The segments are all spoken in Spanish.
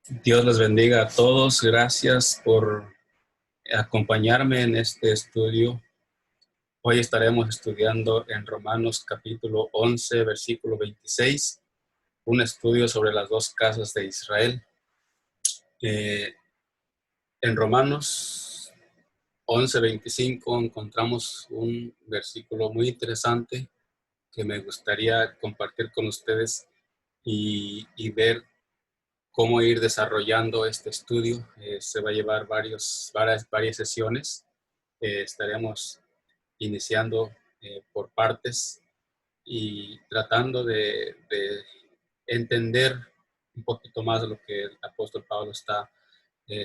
Dios les bendiga a todos. Gracias por acompañarme en este estudio. Hoy estaremos estudiando en Romanos capítulo 11, versículo 26, un estudio sobre las dos casas de Israel. En Romanos 11:25 encontramos un versículo muy interesante que me gustaría compartir con ustedes y ver cómo ir desarrollando este estudio. Se va a llevar varias sesiones. Estaremos iniciando por partes y tratando de entender un poquito más de lo que el apóstol Pablo está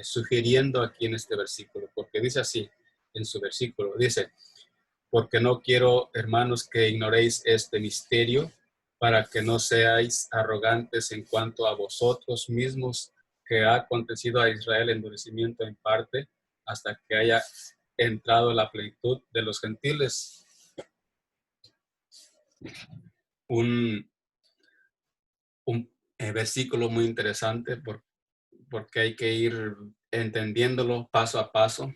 sugiriendo aquí en este versículo, porque dice así en su versículo, dice: porque no quiero, hermanos, que ignoréis este misterio, para que no seáis arrogantes en cuanto a vosotros mismos, que ha acontecido a Israel endurecimiento en parte, hasta que haya entrado la plenitud de los gentiles. Un, un versículo muy interesante porque hay que ir entendiéndolo paso a paso.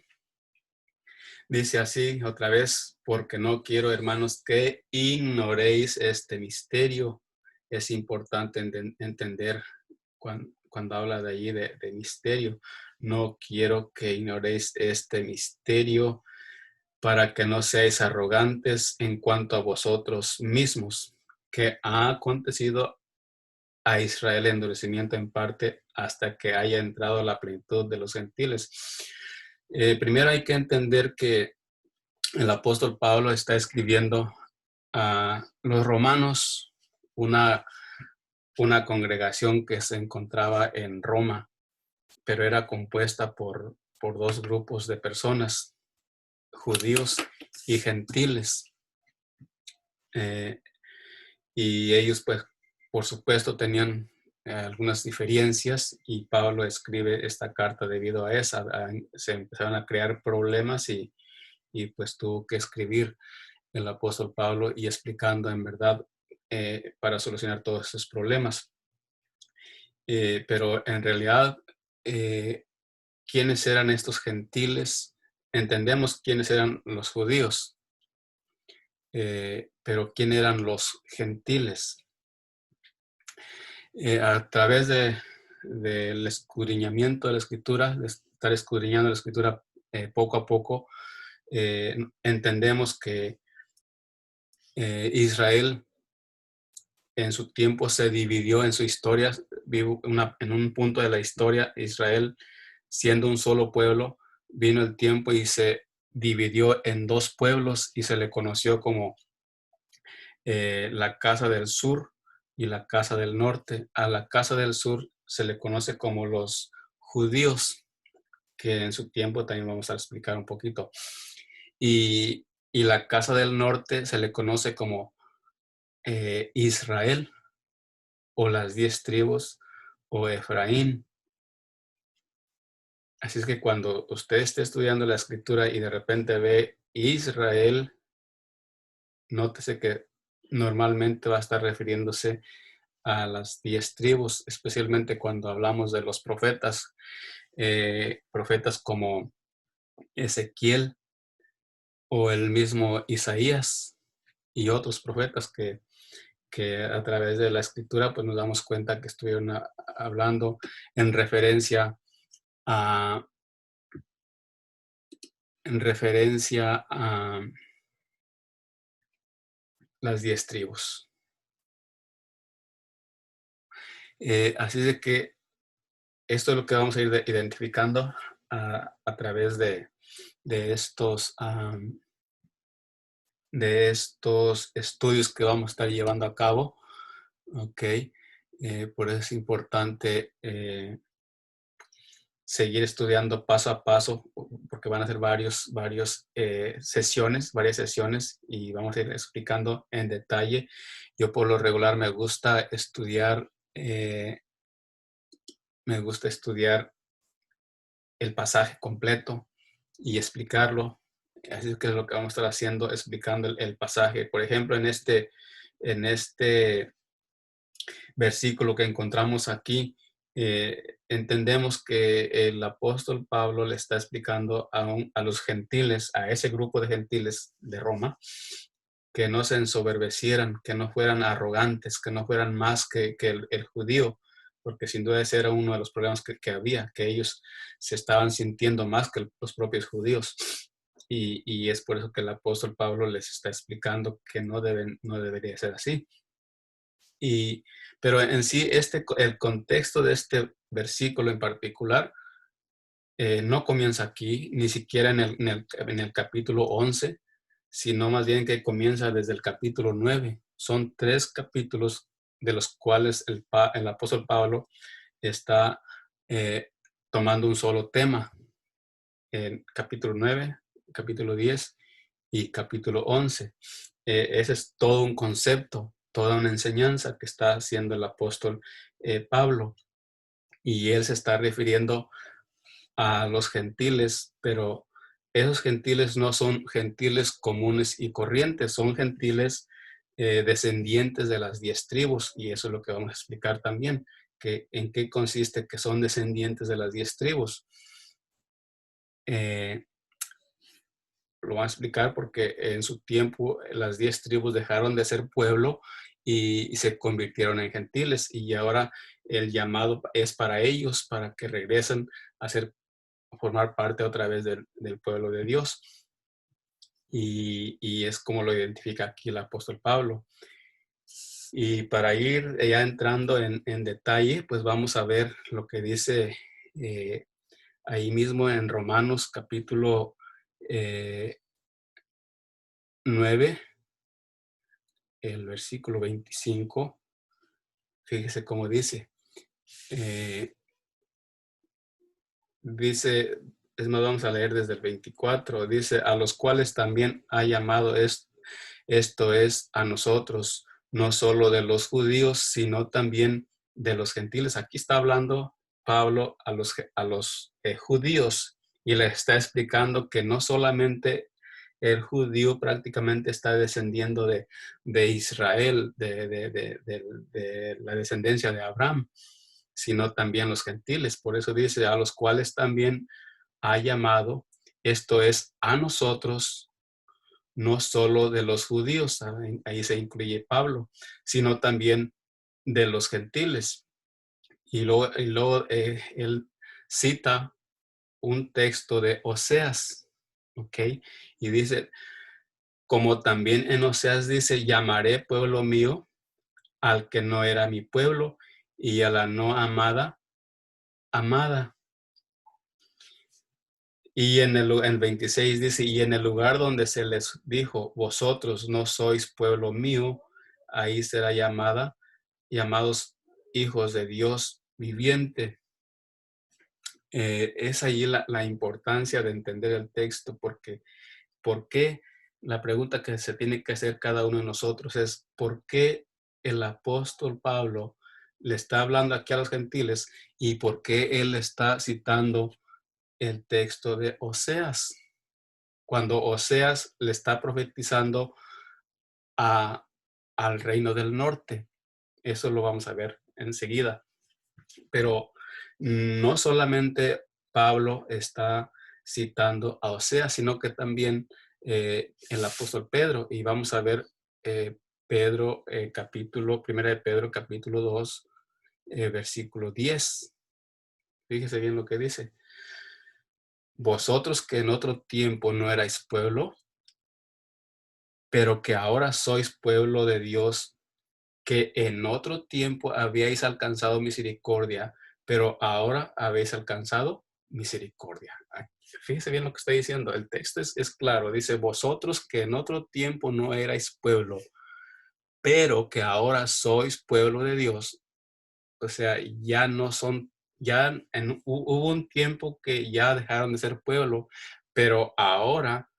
Dice así otra vez: porque no quiero, hermanos, que ignoréis este misterio. Es importante entender cuando habla de allí de misterio. No quiero que ignoréis este misterio, para que no seáis arrogantes en cuanto a vosotros mismos, que ha acontecido a Israel endurecimiento en parte, hasta que haya entrado la plenitud de los gentiles. Primero hay que entender que el apóstol Pablo está escribiendo a los romanos, una, una congregación que se encontraba en Roma, pero era compuesta por dos grupos de personas, judíos y gentiles. Eh, y ellos, pues, por supuesto, tenían algunas diferencias, y Pablo escribe esta carta debido a esa. Se empezaron a crear problemas y pues tuvo que escribir el apóstol Pablo y explicando en verdad para solucionar todos esos problemas. Pero en realidad, ¿quiénes eran estos gentiles? Entendemos quiénes eran los judíos, pero ¿quién eran los gentiles? A través del escudriñamiento de la escritura, de estar escudriñando la escritura poco a poco, entendemos que Israel en su tiempo se dividió en su historia. En un punto de la historia, Israel, siendo un solo pueblo, vino el tiempo y se dividió en dos pueblos, y se le conoció como la casa del sur y la casa del norte. A la casa del sur se le conoce como los judíos, que en su tiempo también vamos a explicar un poquito. Y la casa del norte se le conoce como Israel, o las 10 tribus, o Efraín. Así es que cuando usted esté estudiando la escritura y de repente ve Israel, nótese que normalmente va a estar refiriéndose a las 10 tribus, especialmente cuando hablamos de los profetas, profetas como Ezequiel o el mismo Isaías y otros profetas que a través de la escritura pues nos damos cuenta que estuvieron hablando en referencia a las 10 tribus. Así de que esto es lo que vamos a ir identificando a través de estos estudios que vamos a estar llevando a cabo. Ok, por eso es importante seguir estudiando paso a paso, porque van a ser varias sesiones, y vamos a ir explicando en detalle. Yo por lo regular me gusta estudiar el pasaje completo y explicarlo. Así que es lo que vamos a estar haciendo, explicando el pasaje. Por ejemplo, en este versículo que encontramos aquí, entendemos que el apóstol Pablo le está explicando a los gentiles, a ese grupo de gentiles de Roma, que no se ensoberbecieran, que no fueran arrogantes, que no fueran más que el judío, porque sin duda ese era uno de los problemas que había, que ellos se estaban sintiendo más que los propios judíos. Y es por eso que el apóstol Pablo les está explicando que no debería ser así. Pero en sí, el contexto de este versículo en particular no comienza aquí, ni siquiera en el capítulo 11, sino más bien que comienza desde el capítulo 9. Son 3 capítulos de los cuales el apóstol Pablo está eh, tomando un solo tema. En capítulo 9, capítulo 10 y capítulo 11. Ese es todo un concepto, toda una enseñanza que está haciendo el apóstol Pablo. Y él se está refiriendo a los gentiles, pero esos gentiles no son gentiles comunes y corrientes, son gentiles descendientes de las 10 tribus, y eso es lo que vamos a explicar también, que en qué consiste que son descendientes de las 10 tribus. Lo van a explicar porque en su tiempo las 10 tribus dejaron de ser pueblo y se convirtieron en gentiles, y ahora el llamado es para ellos, para que regresen a formar parte otra vez del pueblo de Dios. Y es como lo identifica aquí el apóstol Pablo. Y para ir ya entrando en detalle, pues vamos a ver lo que dice ahí mismo en Romanos capítulo 9, el versículo 25. Fíjese cómo dice. Dice, es más, vamos a leer desde el 24. Dice, a los cuales también ha llamado esto es a nosotros, no solo de los judíos, sino también de los gentiles. Aquí está hablando Pablo a los judíos, y le está explicando que no solamente el judío prácticamente está descendiendo de Israel, de la descendencia de Abraham, sino también los gentiles. Por eso dice, a los cuales también ha llamado, esto es a nosotros, no solo de los judíos, ¿saben? Ahí se incluye Pablo, sino también de los gentiles. Y luego él cita un texto de Oseas, ¿ok? Y dice, como también en Oseas dice, llamaré pueblo mío al que no era mi pueblo, y a la no amada, amada. Y en el 26 dice, y en el lugar donde se les dijo, vosotros no sois pueblo mío, ahí será llamados hijos de Dios viviente. Es allí la importancia de entender el texto, porque ¿por qué? La pregunta que se tiene que hacer cada uno de nosotros es, ¿por qué el apóstol Pablo le está hablando aquí a los gentiles, y por qué él está citando el texto de Oseas, cuando Oseas le está profetizando a, al reino del norte? Eso lo vamos a ver enseguida. Pero no solamente Pablo está citando a Oseas, sino que también el apóstol Pedro. Y vamos a ver Pedro, primera de Pedro, capítulo 2, versículo 10. Fíjese bien lo que dice. Vosotros que en otro tiempo no erais pueblo, pero que ahora sois pueblo de Dios, que en otro tiempo habíais alcanzado misericordia, pero ahora habéis alcanzado misericordia. Fíjese bien lo que está diciendo. El texto es claro. Dice, vosotros que en otro tiempo no erais pueblo, pero que ahora sois pueblo de Dios. O sea, ya no son, hubo un tiempo que ya dejaron de ser pueblo, pero ahora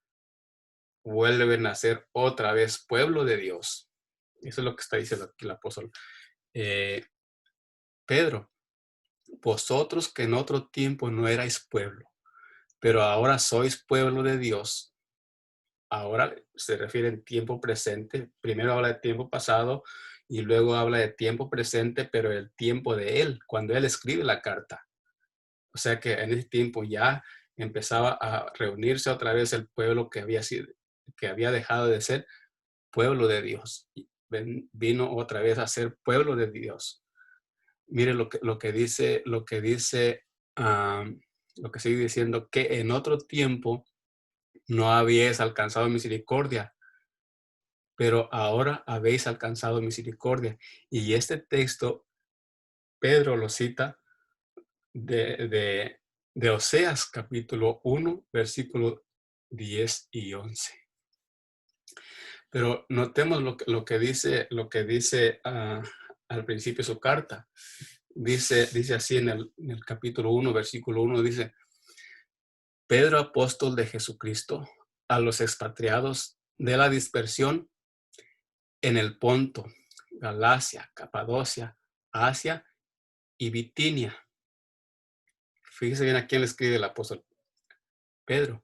vuelven a ser otra vez pueblo de Dios. Eso es lo que está diciendo aquí el apóstol eh, Pedro. Vosotros que en otro tiempo no erais pueblo, pero ahora sois pueblo de Dios. Ahora se refiere en tiempo presente. Primero habla de tiempo pasado y luego habla de tiempo presente, pero el tiempo de él, cuando él escribe la carta. O sea que en ese tiempo ya empezaba a reunirse otra vez el pueblo que había dejado de ser pueblo de Dios. Vino otra vez a ser pueblo de Dios. Mire lo que sigue diciendo, que en otro tiempo no habíais alcanzado misericordia, pero ahora habéis alcanzado misericordia. Y este texto, Pedro lo cita de Oseas capítulo 1, versículo 10 y 11. Pero notemos lo que dice al principio de su carta. Dice así en el capítulo 1, versículo 1, dice: Pedro, apóstol de Jesucristo, a los expatriados de la dispersión en el Ponto, Galacia, Capadocia, Asia y Bitinia. Fíjese bien a quién le escribe el apóstol Pedro.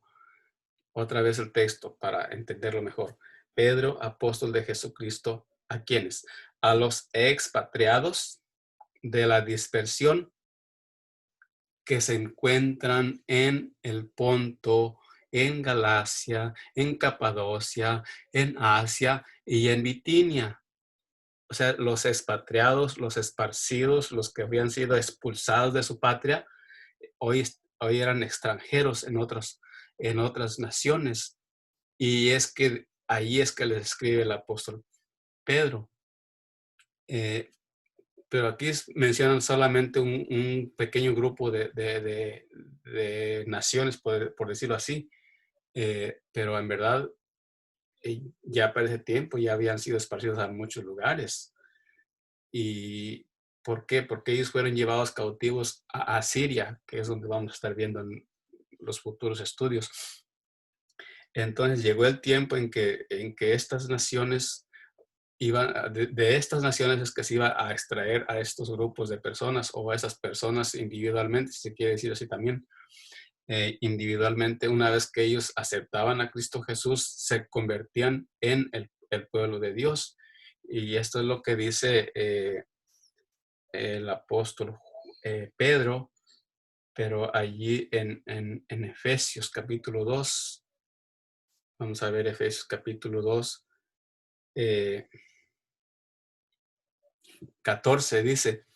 Otra vez el texto para entenderlo mejor. Pedro, apóstol de Jesucristo, ¿a quiénes? A los expatriados de la dispersión que se encuentran en el Ponto, en Galacia, en Capadocia, en Asia y en Bitinia. O sea, los expatriados, los esparcidos, los que habían sido expulsados de su patria, hoy eran extranjeros en otras naciones. Y es que ahí es que les escribe el apóstol Pedro. Pero aquí mencionan solamente un pequeño grupo de naciones, por decirlo así. Pero en verdad, ya para ese tiempo ya habían sido esparcidos a muchos lugares. ¿Y por qué? Porque ellos fueron llevados cautivos a Siria, que es donde vamos a estar viendo en los futuros estudios. Entonces llegó el tiempo en que estas naciones de estas naciones es que se iba a extraer a estos grupos de personas o a esas personas individualmente, si se quiere decir así también. Individualmente, una vez que ellos aceptaban a Cristo Jesús, se convertían en el pueblo de Dios. Y esto es lo que dice el apóstol Pedro, pero allí en Efesios capítulo 2, vamos a ver Efesios capítulo 2, 14 dice: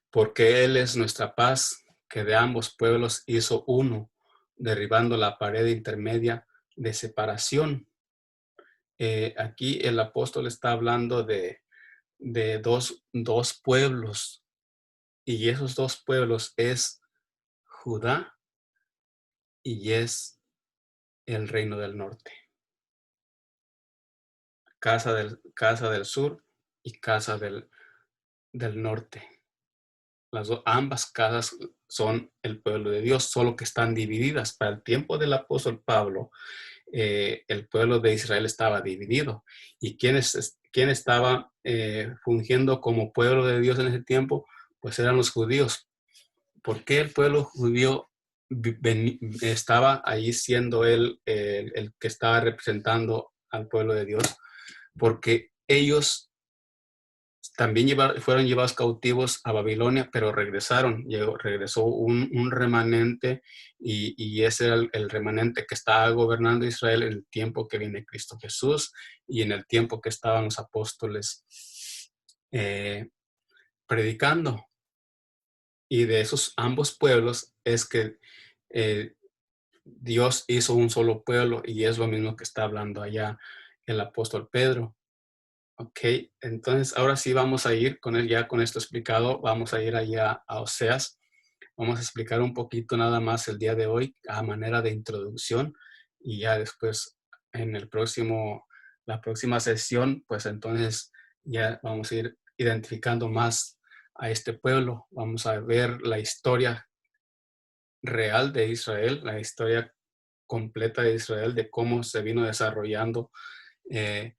porque Él es nuestra paz, que de ambos pueblos hizo uno, derribando la pared intermedia de separación. Aquí el apóstol está hablando de dos pueblos, y esos dos pueblos es Judá y es el reino del norte, casa del sur y casa del norte. Ambas casas son el pueblo de Dios, solo que están divididas. Para el tiempo del apóstol Pablo, el pueblo de Israel estaba dividido. ¿Y quién estaba fungiendo como pueblo de Dios en ese tiempo? Pues eran los judíos. ¿Por qué el pueblo judío estaba ahí siendo él el que estaba representando al pueblo de Dios? Porque ellos también fueron llevados cautivos a Babilonia, pero regresó un remanente y ese era el remanente que estaba gobernando Israel en el tiempo que viene Cristo Jesús y en el tiempo que estaban los apóstoles eh, predicando. Y de esos ambos pueblos es que Dios hizo un solo pueblo y es lo mismo que está hablando allá el apóstol Pedro. Ok, entonces ahora sí vamos a ir con ya con esto explicado, vamos a ir allá a Oseas. Vamos a explicar un poquito nada más el día de hoy a manera de introducción y ya después en la próxima sesión, pues entonces ya vamos a ir identificando más a este pueblo. Vamos a ver la historia real de Israel, la historia completa de Israel, de cómo se vino desarrollando eh,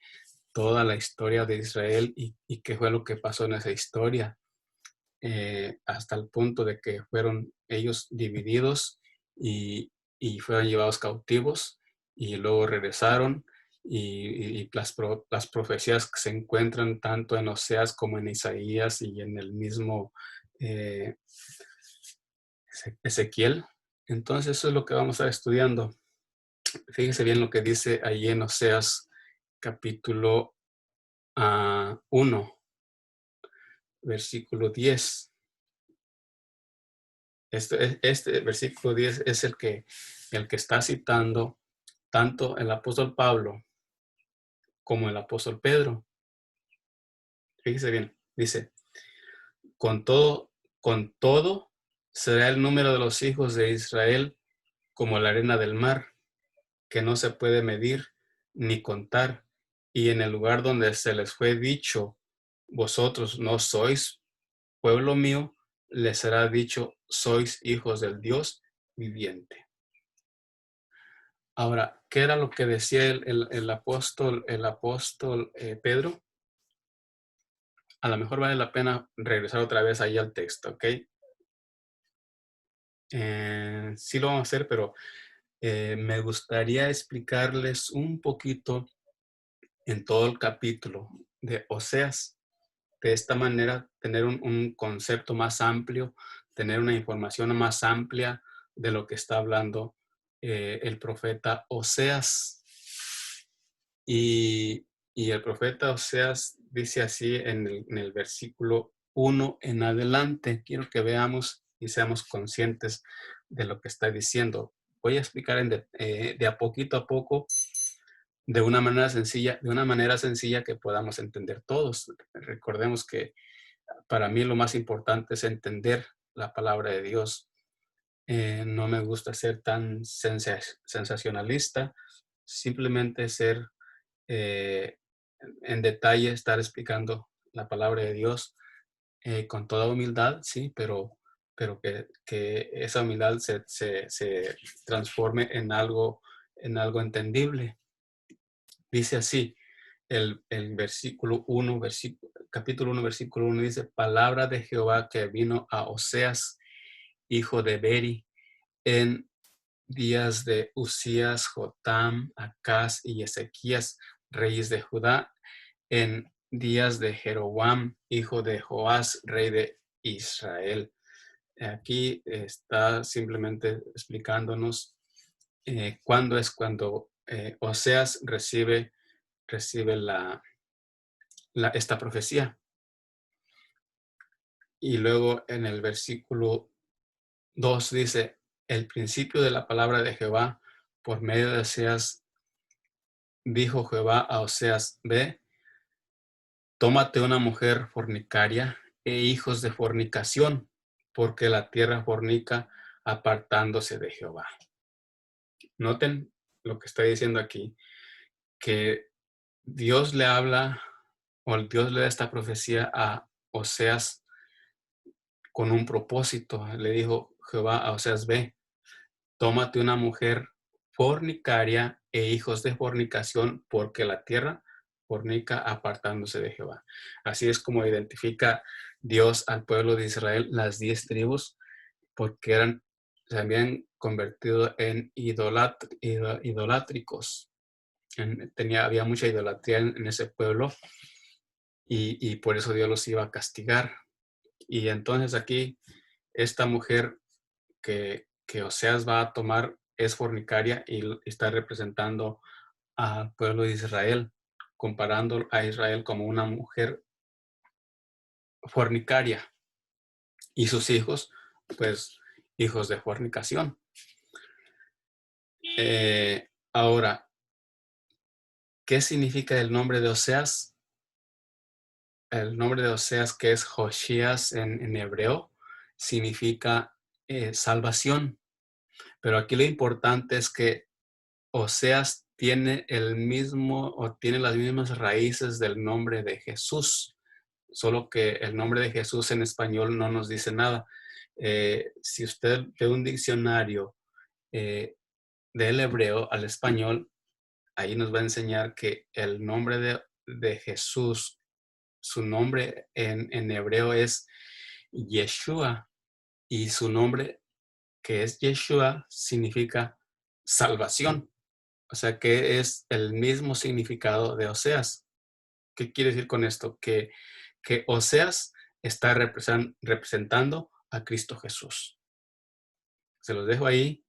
toda la historia de Israel y qué fue lo que pasó en esa historia, hasta el punto de que fueron ellos divididos y fueron llevados cautivos y luego regresaron y las profecías que se encuentran tanto en Oseas como en Isaías y en el mismo eh, Ezequiel. Entonces eso es lo que vamos a estar estudiando. Fíjese bien lo que dice ahí en Oseas capítulo 1, versículo 10. Este versículo 10 es el que está citando tanto el apóstol Pablo como el apóstol Pedro. Fíjese bien, dice, con todo será el número de los hijos de Israel como la arena del mar, que no se puede medir ni contar. Y en el lugar donde se les fue dicho, vosotros no sois pueblo mío, les será dicho, sois hijos del Dios viviente. Ahora, ¿qué era lo que decía el apóstol Pedro? A lo mejor vale la pena regresar otra vez ahí al texto, ¿ok? Sí lo vamos a hacer, pero me gustaría explicarles un poquito en todo el capítulo de Oseas. De esta manera, tener un concepto más amplio, tener una información más amplia de lo que está hablando el profeta Oseas. Y el profeta Oseas dice así en el versículo 1 en adelante. Quiero que veamos y seamos conscientes de lo que está diciendo. Voy a explicar de a poco, de una manera sencilla que podamos entender todos. Recordemos que para mí lo más importante es entender la palabra de Dios. No me gusta ser tan sensacionalista, simplemente ser eh, en detalle, estar explicando la palabra de Dios con toda humildad, sí, pero que esa humildad se transforme en algo entendible. Dice así, el versículo 1, capítulo 1, versículo 1 dice, palabra de Jehová que vino a Oseas, hijo de Beri, en días de Usías, Jotam, Acaz y Ezequías, reyes de Judá, en días de Jeroboam, hijo de Joás, rey de Israel. Aquí está simplemente explicándonos cuándo es cuando Oseas recibe esta profecía. Y luego en el versículo 2 dice, el principio de la palabra de Jehová por medio de Oseas, dijo Jehová a Oseas, ve, tómate una mujer fornicaria e hijos de fornicación, porque la tierra fornica apartándose de Jehová. Noten lo que está diciendo aquí, que Dios le habla o Dios le da esta profecía a Oseas con un propósito. Le dijo Jehová a Oseas, ve, tómate una mujer fornicaria e hijos de fornicación, porque la tierra fornica apartándose de Jehová. Así es como identifica Dios al pueblo de Israel, las 10 tribus, porque se habían convertido en idolátricos. Había mucha idolatría en ese pueblo y por eso Dios los iba a castigar. Y entonces aquí esta mujer que Oseas va a tomar es fornicaria y está representando al pueblo de Israel, comparando a Israel como una mujer fornicaria y sus hijos, pues, hijos de fornicación. Ahora, ¿qué significa el nombre de Oseas? El nombre de Oseas, que es Josías en hebreo, significa salvación. Pero aquí lo importante es que Oseas tiene tiene las mismas raíces del nombre de Jesús, solo que el nombre de Jesús en español no nos dice nada. Si usted ve un diccionario del hebreo al español, ahí nos va a enseñar que el nombre de Jesús, su nombre en hebreo es Yeshua, y su nombre, que es Yeshua, significa salvación. O sea que es el mismo significado de Oseas. ¿Qué quiere decir con esto? Que Oseas está representando a Cristo Jesús. Se los dejo ahí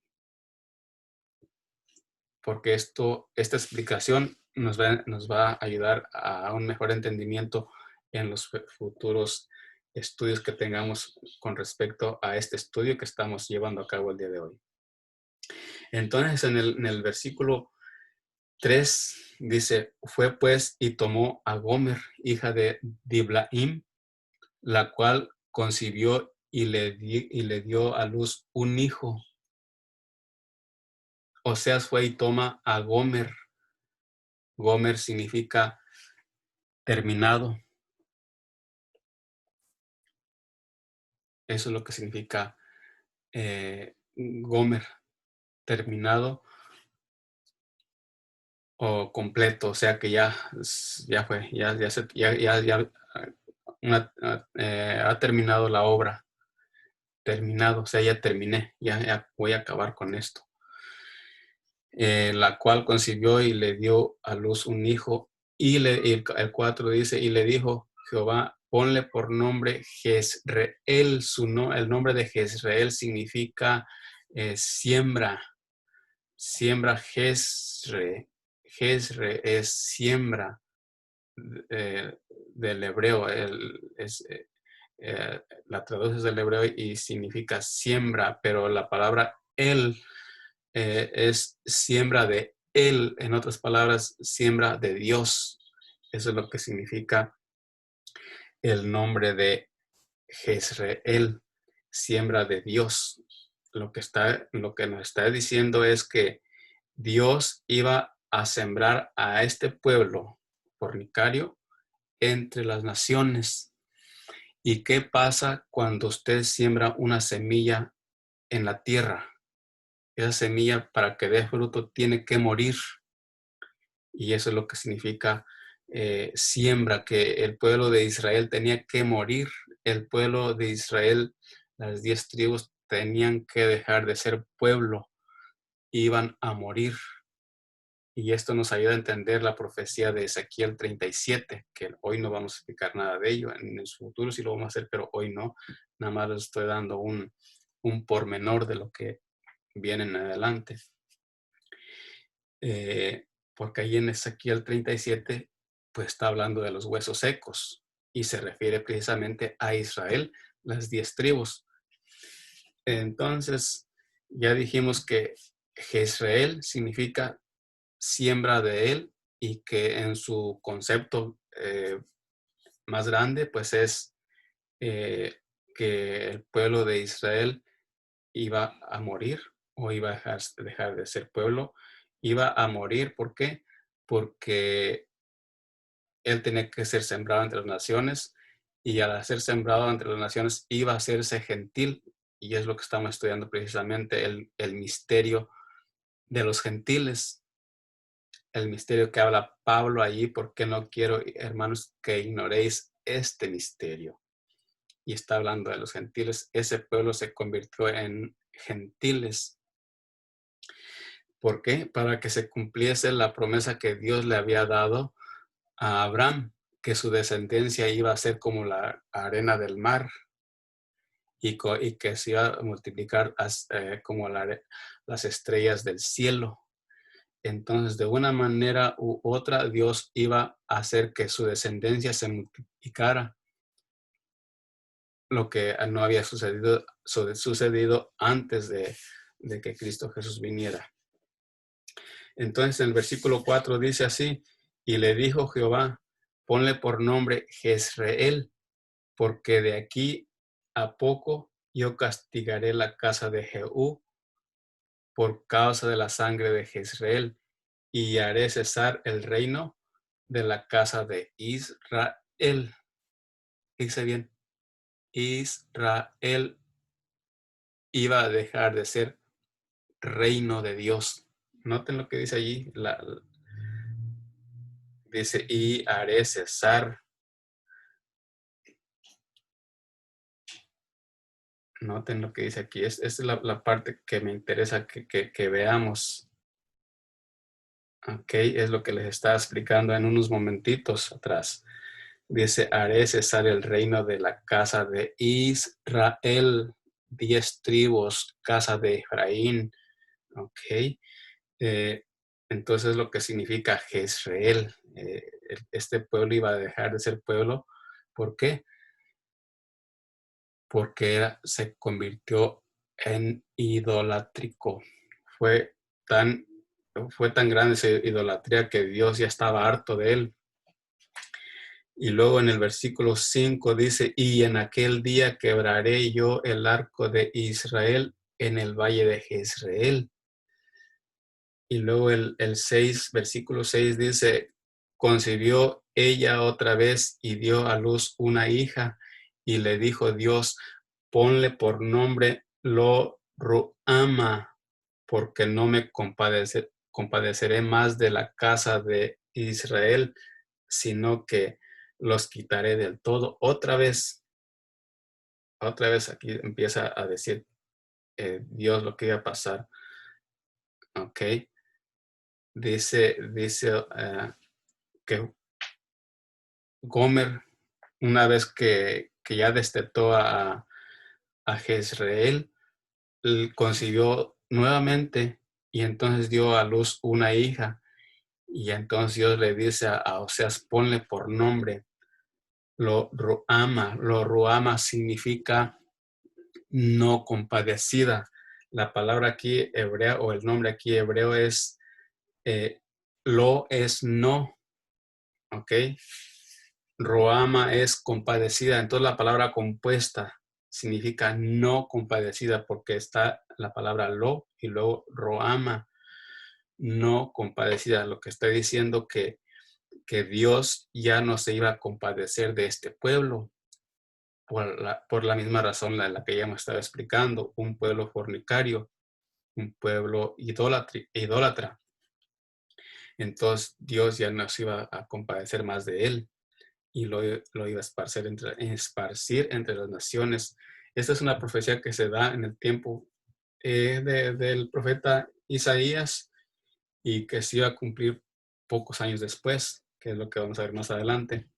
porque esta explicación nos va a ayudar a un mejor entendimiento en los futuros estudios que tengamos con respecto a este estudio que estamos llevando a cabo el día de hoy. Entonces, en el versículo 3 dice, fue pues y tomó a Gomer, hija de Diblaim, la cual concibió y le dio a luz un hijo. Oseas fue y toma a Gomer. Gomer significa terminado. Eso es lo que significa Gomer, terminado o completo, o sea que ya fue, ha terminado la obra, terminado, o sea, ya terminé, ya voy a acabar con esto. La cual concibió y le dio a luz un hijo, y el 4 dice, y le dijo Jehová, ponle por nombre Jezreel, el nombre de Jezreel significa siembra, Jezre es siembra eh, del hebreo, la traduces del hebreo y significa siembra, pero la palabra el es siembra de él, en otras palabras, siembra de Dios. Eso es lo que significa el nombre de Jezreel, siembra de Dios. Lo que nos está diciendo es que Dios iba a sembrar a este pueblo fornicario entre las naciones. ¿Y qué pasa cuando usted siembra una semilla en la tierra? Esa semilla, para que dé fruto, tiene que morir. Y eso es lo que significa siembra, que el pueblo de Israel tenía que morir. El pueblo de Israel, las 10 tribus, tenían que dejar de ser pueblo, iban a morir. Y esto nos ayuda a entender la profecía de Ezequiel 37, que hoy no vamos a explicar nada de ello. En el futuro sí lo vamos a hacer, pero hoy no. Nada más les estoy dando un pormenor de lo que viene en adelante. Porque ahí en Ezequiel 37, pues está hablando de los huesos secos y se refiere precisamente a Israel, las 10 tribus. Entonces, ya dijimos que Jezreel significa siembra de él y que en su concepto más grande, pues es que el pueblo de Israel iba a morir o iba a dejar de ser pueblo, iba a morir. ¿Por qué? Porque él tenía que ser sembrado entre las naciones y al ser sembrado entre las naciones iba a hacerse gentil, y es lo que estamos estudiando precisamente, el misterio de los gentiles, el misterio que habla Pablo allí, porque no quiero, hermanos, que ignoréis este misterio. Y está hablando de los gentiles. Ese pueblo se convirtió en gentiles. ¿Por qué? Para que se cumpliese la promesa que Dios le había dado a Abraham, que su descendencia iba a ser como la arena del mar y que se iba a multiplicar como las estrellas del cielo. Entonces, de una manera u otra, Dios iba a hacer que su descendencia se multiplicara, lo que no había sucedido antes de que Cristo Jesús viniera. Entonces, en el versículo 4 dice así, y le dijo Jehová, ponle por nombre Jezreel, porque de aquí a poco yo castigaré la casa de Jehú por causa de la sangre de Jezreel, y haré cesar el reino de la casa de Israel. Dice bien, Israel iba a dejar de ser reino de Dios. Noten lo que dice allí, dice, y haré cesar. Noten lo que dice aquí, esta es la parte que me interesa que veamos. Ok, es lo que les estaba explicando en unos momentitos atrás. Dice, haré cesar el reino de la casa de Israel, 10 tribus, casa de Efraín. Ok, eh, entonces lo que significa Jezreel, este pueblo iba a dejar de ser pueblo. ¿Por qué? Porque se convirtió en idolátrico. Fue tan, fue tan grande esa idolatría que Dios ya estaba harto de él. Y luego en el versículo 5 dice, y en aquel día quebraré yo el arco de Israel en el valle de Jezreel. Y luego el 6, versículo 6 dice, concibió ella otra vez y dio a luz una hija y le dijo Dios, ponle por nombre Lo Ruama, porque no me compadeceré más de la casa de Israel, sino que los quitaré del todo. Otra vez aquí empieza a decir Dios lo que iba a pasar. Ok, dice que Gomer, una vez que ya destetó a Jezreel, concibió nuevamente y entonces dio a luz una hija. Y entonces Dios le dice a Oseas, ponle por nombre Lo Ruama. Lo Ruama significa no compadecida. La palabra aquí hebrea o el nombre aquí hebreo es Lo es no, ¿ok? Roama es compadecida, entonces la palabra compuesta significa no compadecida porque está la palabra lo y luego Roama, no compadecida, lo que está diciendo que Dios ya no se iba a compadecer de este pueblo por la misma razón la que ya hemos estado explicando, un pueblo fornicario, un pueblo idólatra. Entonces Dios ya no se iba a compadecer más de él y lo iba a esparcir entre las naciones. Esta es una profecía que se da en el tiempo del profeta Isaías y que se iba a cumplir pocos años después, que es lo que vamos a ver más adelante.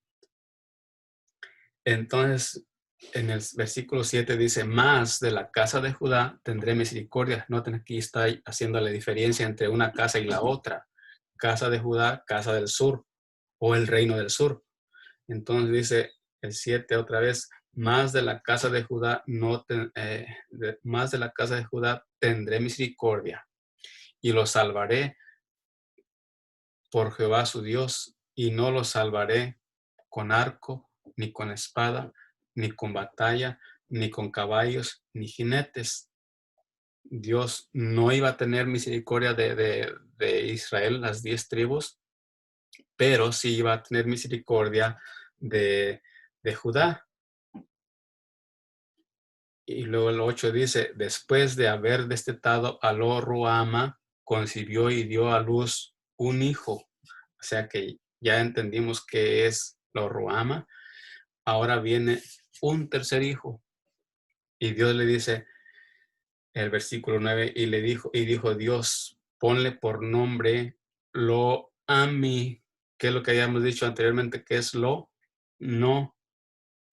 Entonces, en el versículo 7 dice, más de la casa de Judá tendré misericordia. Noten aquí está haciendo la diferencia entre una casa y la otra. Casa de Judá, casa del sur o el reino del sur. Entonces dice el 7 otra vez, más de la casa de Judá más de la casa de Judá tendré misericordia y lo salvaré por Jehová su Dios y no lo salvaré con arco, ni con espada, ni con batalla, ni con caballos, ni jinetes. Dios no iba a tener misericordia de Israel, las 10 tribus, pero sí iba a tener misericordia de Judá. Y luego el 8 dice, después de haber destetado a Lo Ruama, concibió y dio a luz un hijo. O sea que ya entendimos que es Lo Ruama. Ahora viene un tercer hijo. Y Dios le dice, el versículo 9, y dijo Dios, ponle por nombre Lo Ami, que es lo que habíamos dicho anteriormente, que es Lo, no.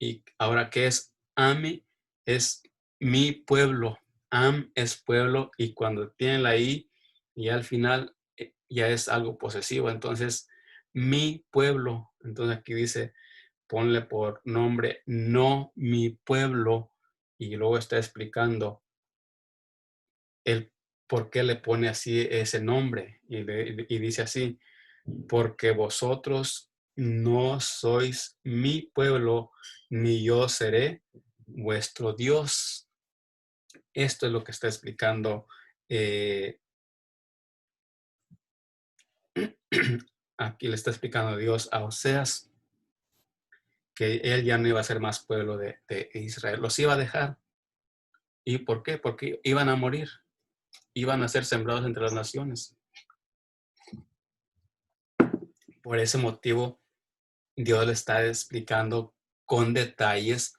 Y ahora, ¿qué es Ami? Es mi pueblo. Am es pueblo y cuando tiene la I y al final ya es algo posesivo. Entonces, mi pueblo. Entonces aquí dice, ponle por nombre no mi pueblo. Y luego está explicando el por qué le pone así ese nombre. Y dice así, porque vosotros no sois mi pueblo, ni yo seré vuestro Dios. Esto es lo que está explicando. Aquí le está explicando Dios a Oseas que él ya no iba a ser más pueblo de Israel. Los iba a dejar. ¿Y por qué? Porque iban a morir. Iban a ser sembrados entre las naciones. Por ese motivo, Dios le está explicando con detalles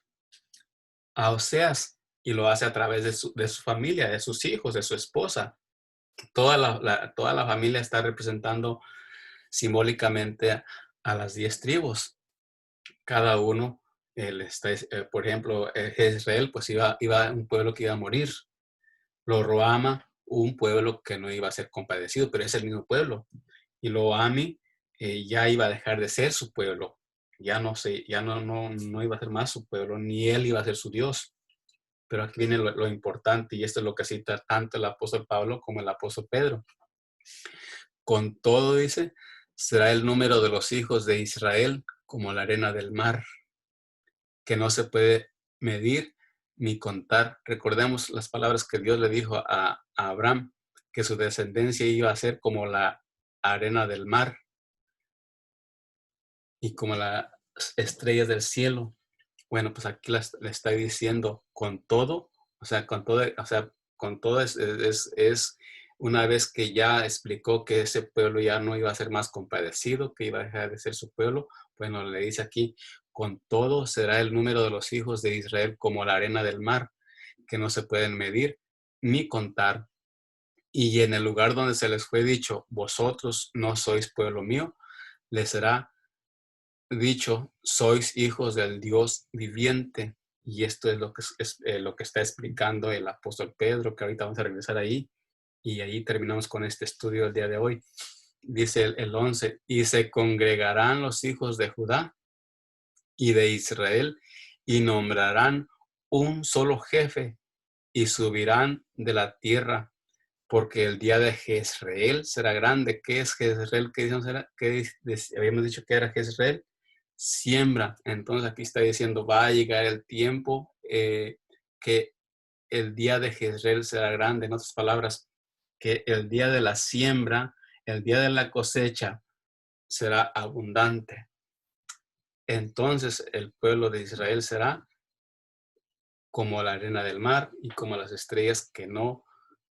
a Oseas y lo hace a través de su familia, de sus hijos, de su esposa. Toda la familia está representando simbólicamente a las 10 tribus. Cada uno, por ejemplo, Israel, pues iba un pueblo que iba a morir. Lo Roama, un pueblo que no iba a ser compadecido, pero es el mismo pueblo. Y lo Ami ya iba a dejar de ser su pueblo. Ya no iba a ser más su pueblo, ni él iba a ser su Dios. Pero aquí viene lo importante, y esto es lo que cita tanto el apóstol Pablo como el apóstol Pedro. Con todo, dice, será el número de los hijos de Israel como la arena del mar, que no se puede medir ni contar. Recordemos las palabras que Dios le dijo a Abraham, que su descendencia iba a ser como la arena del mar y como las estrellas del cielo. Bueno, pues aquí le está diciendo con todo, con todo es una vez que ya explicó que ese pueblo ya no iba a ser más compadecido, que iba a dejar de ser su pueblo, bueno, le dice aquí, con todo será el número de los hijos de Israel como la arena del mar, que no se pueden medir ni contar. Y en el lugar donde se les fue dicho, vosotros no sois pueblo mío, les será dicho, sois hijos del Dios viviente. Y esto es lo que está explicando el apóstol Pedro, que ahorita vamos a regresar ahí. Y ahí terminamos con este estudio del día de hoy. Dice el 11, y se congregarán los hijos de Judá y de Israel y nombrarán un solo jefe y subirán de la tierra, porque el día de Jezreel será grande. ¿Qué es Jezreel? ¿Qué habíamos dicho que era Jezreel? Siembra. Entonces aquí está diciendo, va a llegar el tiempo que el día de Jezreel será grande. En otras palabras, que el día de la siembra, el día de la cosecha será abundante. Entonces el pueblo de Israel será como la arena del mar y como las estrellas que no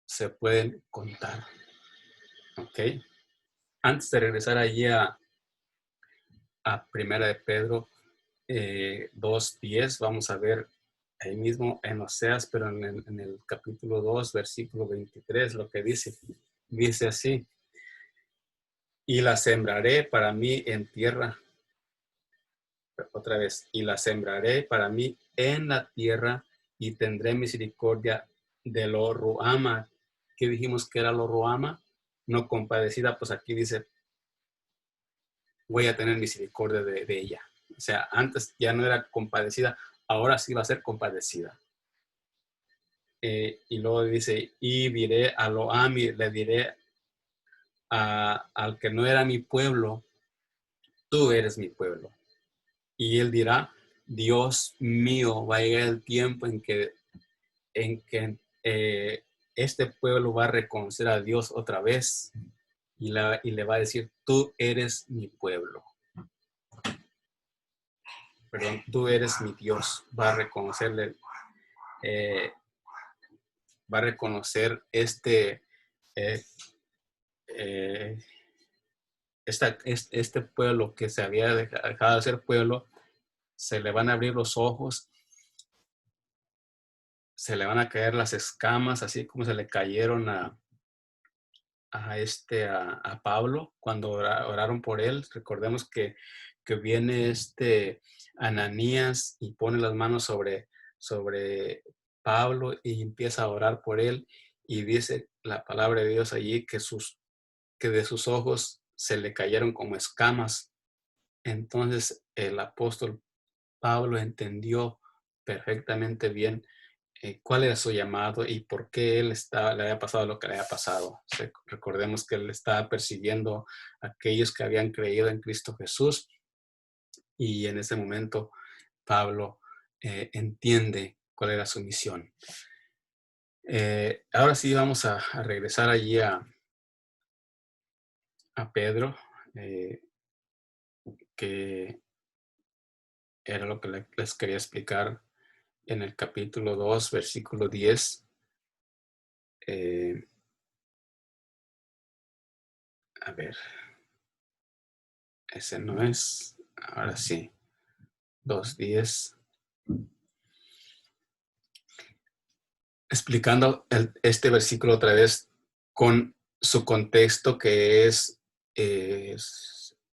se pueden contar. ¿Ok? Antes de regresar allí a Primera de Pedro 2:10, vamos a ver ahí mismo en Oseas, pero en el capítulo 2, versículo 23, lo que dice. Dice así, y la sembraré para mí en tierra, otra vez, y la sembraré para mí en la tierra y tendré misericordia de lo Ruama. ¿Qué dijimos que era lo Ruama? No compadecida, pues aquí dice, voy a tener misericordia de ella. O sea, antes ya no era compadecida, ahora sí va a ser compadecida. Y luego dice, y diré a lo Ami, le diré al que no era mi pueblo, tú eres mi pueblo. Y él dirá, Dios mío, va a llegar el tiempo en que este pueblo va a reconocer a Dios otra vez y le va a decir, tú eres mi pueblo. Perdón, tú eres mi Dios. Va a reconocerle, eh, va a reconocer eh, eh, este pueblo que se había dejado de ser pueblo, se le van a abrir los ojos, se le van a caer las escamas, así como se le cayeron a Pablo cuando oraron por él. Recordemos que viene Ananías y pone las manos sobre Pablo y empieza a orar por él y dice la palabra de Dios allí que de sus ojos se le cayeron como escamas. Entonces el apóstol Pablo entendió perfectamente bien cuál era su llamado y por qué le había pasado lo que le había pasado. Recordemos que él estaba persiguiendo a aquellos que habían creído en Cristo Jesús y en ese momento Pablo entiende cuál era su misión. Ahora sí vamos a regresar allí a Pedro, que era lo que les quería explicar en el capítulo 2, versículo 10. A ver, ese no es. Ahora sí, 2:10. Explicando este versículo otra vez con su contexto que es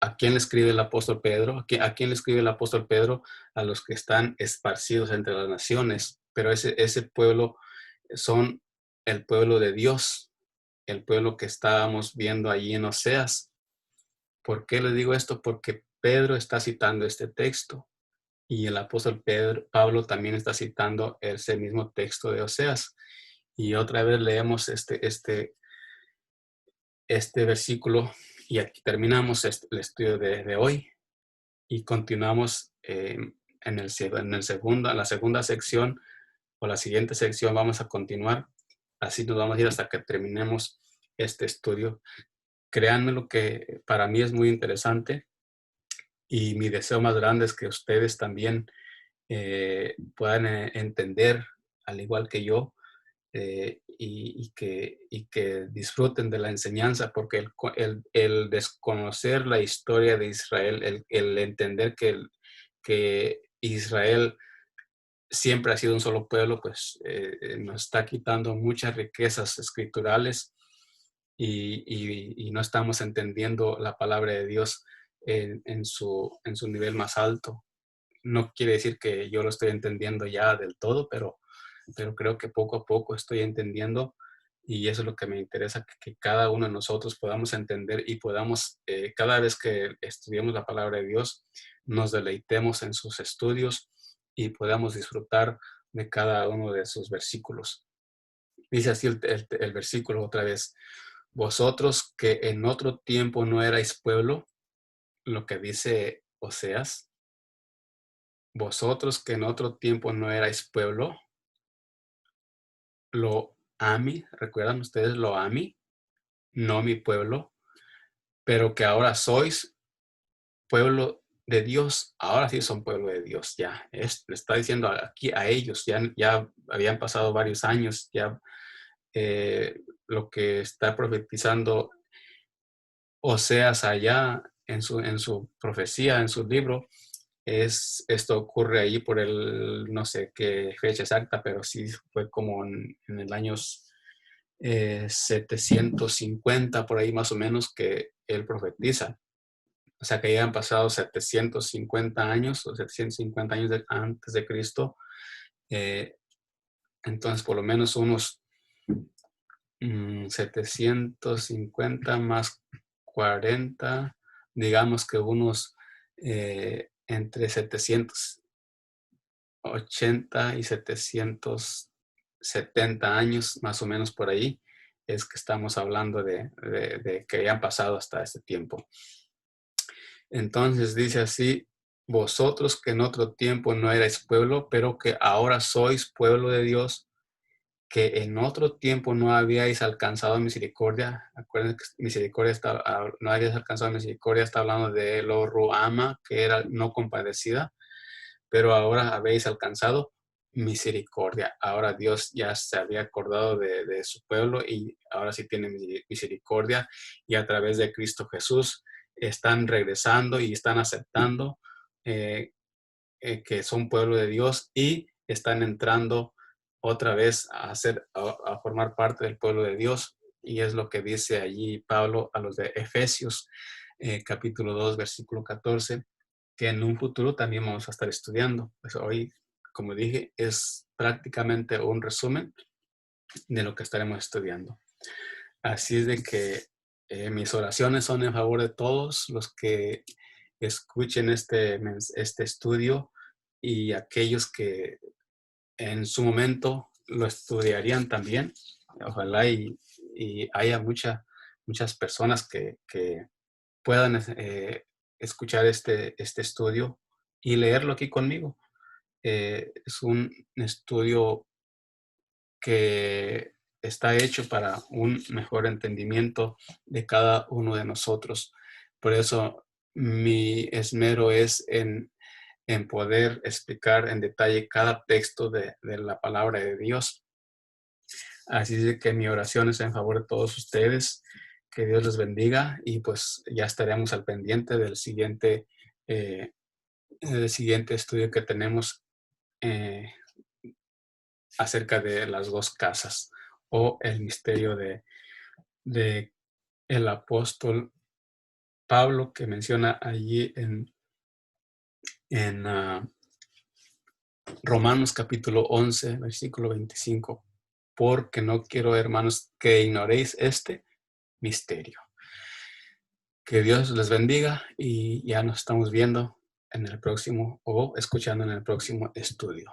¿a quién le escribe el apóstol Pedro? ¿A quién le escribe el apóstol Pedro? A los que están esparcidos entre las naciones. Pero ese pueblo son el pueblo de Dios, el pueblo que estábamos viendo allí en Oseas. ¿Por qué les digo esto? Porque Pedro está citando este texto y el apóstol Pablo también está citando ese mismo texto de Oseas. Y otra vez leemos este versículo y aquí terminamos el estudio de hoy y continuamos en la segunda sección o la siguiente sección vamos a continuar. Así nos vamos a ir hasta que terminemos este estudio. Créanme lo que para mí es muy interesante y mi deseo más grande es que ustedes también puedan entender, al igual que yo, y que disfruten de la enseñanza, porque el desconocer la historia de Israel, el entender que Israel siempre ha sido un solo pueblo, pues nos está quitando muchas riquezas escriturales y no estamos entendiendo la palabra de Dios en su nivel más alto. No quiere decir que yo lo estoy entendiendo ya del todo, pero creo que poco a poco estoy entendiendo y eso es lo que me interesa, que cada uno de nosotros podamos entender y podamos, cada vez que estudiemos la palabra de Dios, nos deleitemos en sus estudios y podamos disfrutar de cada uno de sus versículos. Dice así el versículo otra vez, vosotros que en otro tiempo no erais pueblo, lo que dice Oseas, vosotros que en otro tiempo no erais pueblo, lo ami, ¿recuerdan ustedes lo ami? No mi pueblo, pero que ahora sois pueblo de Dios, ahora sí son pueblo de Dios, ya, le está diciendo aquí a ellos, ya habían pasado varios años, ya lo que está profetizando Oseas allá en su profecía, en su libro, esto ocurre ahí por no sé qué fecha exacta, pero sí fue como en el año 750, por ahí más o menos, que él profetiza. O sea que ya han pasado 750 años o 750 años antes de Cristo. Eh, entonces, por lo menos unos 750 más 40, digamos que unos entre 780 y 770 años, más o menos por ahí, es que estamos hablando de que hayan pasado hasta este tiempo. Entonces dice así, vosotros que en otro tiempo no erais pueblo, pero que ahora sois pueblo de Dios, que en otro tiempo no habíais alcanzado misericordia. Acuérdense que misericordia no habíais alcanzado misericordia, está hablando de lo ruama, que era no compadecida, pero ahora habéis alcanzado misericordia. Ahora Dios ya se había acordado de su pueblo y ahora sí tiene misericordia y a través de Cristo Jesús están regresando y están aceptando que son pueblo de Dios y están entrando otra vez a formar parte del pueblo de Dios. Y es lo que dice allí Pablo a los de Efesios, capítulo 2, versículo 14, que en un futuro también vamos a estar estudiando. Pues hoy, como dije, es prácticamente un resumen de lo que estaremos estudiando. Así es de que mis oraciones son en favor de todos los que escuchen este estudio y aquellos que en su momento lo estudiarían también. Ojalá y haya muchas personas que puedan escuchar este estudio y leerlo aquí conmigo. Es un estudio que está hecho para un mejor entendimiento de cada uno de nosotros. Por eso mi esmero es en poder explicar en detalle cada texto de la palabra de Dios. Así de que mi oración es en favor de todos ustedes. Que Dios les bendiga y pues ya estaremos al pendiente eh, del siguiente estudio que tenemos eh, acerca de las dos casas o el misterio de el apóstol Pablo que menciona allí en Romanos capítulo 11, versículo 25. Porque no quiero, hermanos, que ignoréis este misterio. Que Dios les bendiga y ya nos estamos viendo en el próximo o escuchando en el próximo estudio.